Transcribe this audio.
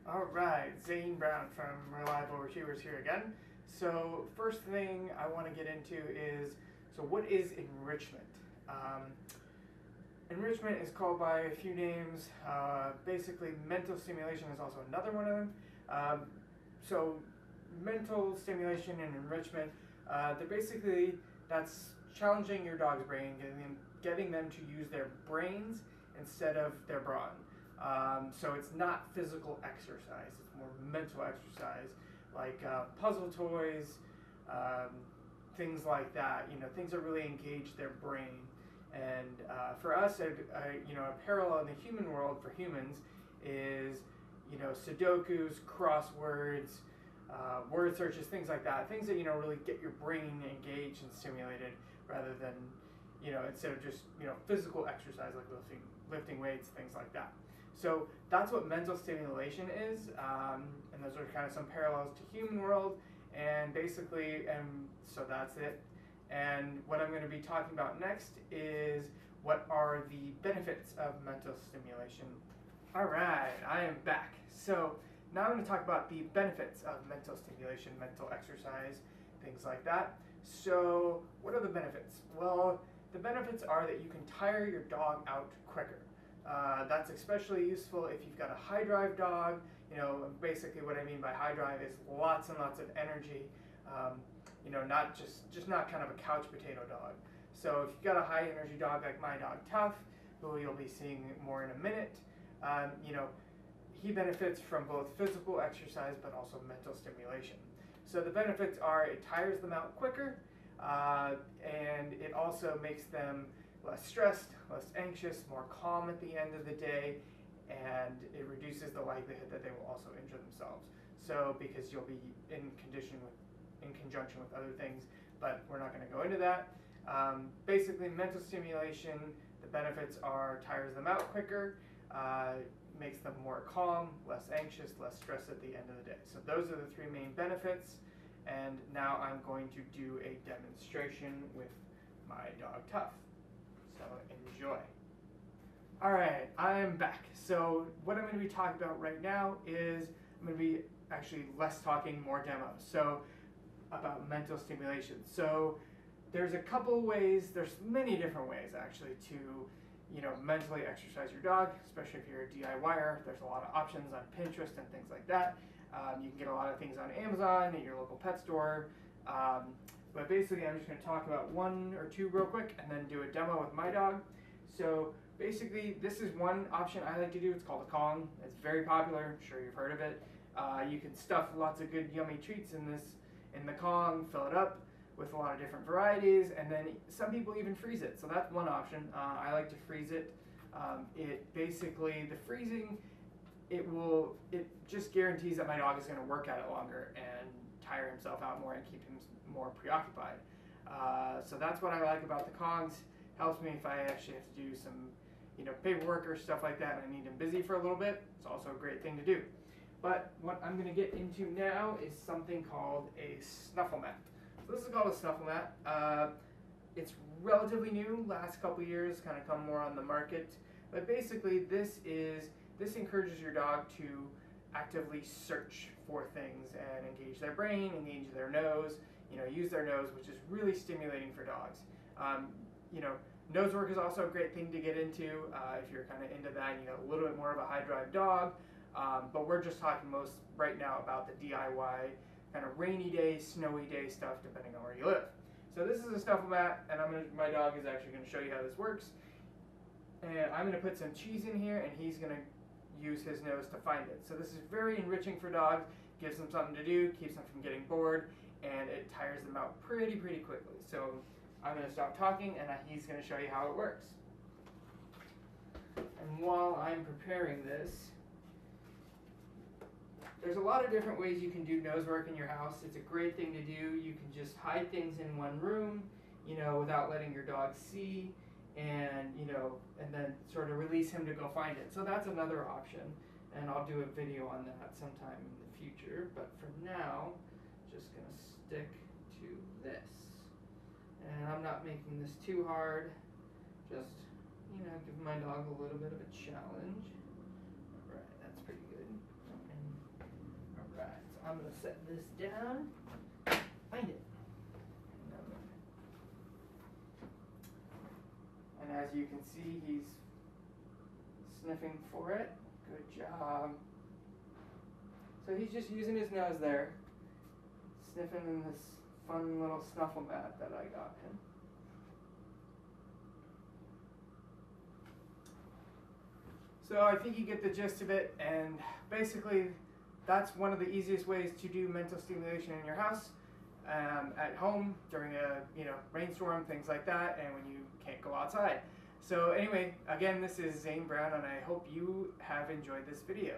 Alright, Zane Brown from Reliable Retrievers here again. So first thing I want to get into is, so what is enrichment? Enrichment is called by a few names. Basically, mental stimulation is also another one of them. So mental stimulation and enrichment, they're basically, that's challenging your dog's brain, getting them to use their brains instead of their brawn. So it's not physical exercise, it's more mental exercise, like puzzle toys, things like that, things that really engage their brain. And for us, a parallel in the human world for humans is, Sudokus, crosswords, word searches, things like that. Things that, really get your brain engaged and stimulated rather than, instead of just, physical exercise like lifting weights, things like that. So that's what mental stimulation is, and those are kind of some parallels to human world, and basically, so that's it. And what I'm going to be talking about next is what are the benefits of mental stimulation. Alright, I am back. So now I'm going to talk about the benefits of mental stimulation, mental exercise, things like that. So what are the benefits? Well, the benefits are that you can tire your dog out quicker. That's especially useful if you've got a high drive dog. Basically what I mean by high drive is lots and lots of energy. Not just not kind of a couch potato dog. So if you've got a high energy dog like my dog Tough, who you'll be seeing more in a minute, he benefits from both physical exercise but also mental stimulation. So the benefits are it tires them out quicker, and it also makes them less stressed, less anxious, more calm at the end of the day, and it reduces the likelihood that they will also injure themselves. So because you'll be in conjunction with other things, but we're not going to go into that. Basically, mental stimulation, the benefits are tires them out quicker, makes them more calm, less anxious, less stressed at the end of the day. So those are the three main benefits, and now I'm going to do a demonstration with my dog Tough. So enjoy. Alright, I am back. So what I'm going to be talking about right now is I'm going to be actually less talking, more demos. So about mental stimulation. So there's a couple ways, there's many different ways actually to mentally exercise your dog, especially if you're a DIYer. There's a lot of options on Pinterest and things like that. You can get a lot of things on Amazon, at your local pet store. But basically I'm just going to talk about one or two real quick and then do a demo with my dog. So basically this is one option I like to do. It's called a Kong. It's very popular. I'm sure you've heard of it. You can stuff lots of good yummy treats in the Kong, fill it up with a lot of different varieties, and then some people even freeze it. So that's one option. I like to freeze it. The freezing, it just guarantees that my dog is going to work at it longer and tire himself out more and keep him more preoccupied. So that's what I like about the Kongs. Helps me if I actually have to do some paperwork or stuff like that and I need him busy for a little bit. It's also a great thing to do. But what I'm going to get into now is something called a snuffle mat. So this is called a snuffle mat. It's relatively new, last couple years, kind of come more on the market. But basically this encourages your dog to actively search for things and engage their brain, engage their nose, use their nose, which is really stimulating for dogs. Nose work is also a great thing to get into if you're kind of into that and you got a little bit more of a high drive dog. But we're just talking most right now about the DIY kind of rainy day, snowy day stuff, depending on where you live. So this is a snuffle mat, and my dog is actually going to show you how this works. And I'm going to put some cheese in here, and he's going to use his nose to find it. So this is very enriching for dogs, gives them something to do, keeps them from getting bored, and it tires them out pretty quickly. So I'm going to stop talking, and he's going to show you how it works. And while I'm preparing this, there's a lot of different ways you can do nose work in your house. It's a great thing to do. You can just hide things in one room, without letting your dog see, and and then sort of release him to go find it. So that's another option, and I'll do a video on that sometime in the future. But for now, just gonna stick to this. And I'm not making this too hard. Just, give my dog a little bit of a challenge. All right, that's pretty good. And I'm going to set this down. Find it. And as you can see, he's sniffing for it. Good job. So he's just using his nose there, sniffing in this fun little snuffle mat that I got him. So I think you get the gist of it, and basically that's one of the easiest ways to do mental stimulation in your house, at home during a rainstorm, things like that, and when you can't go outside. So anyway, again, this is Zane Brown, and I hope you have enjoyed this video.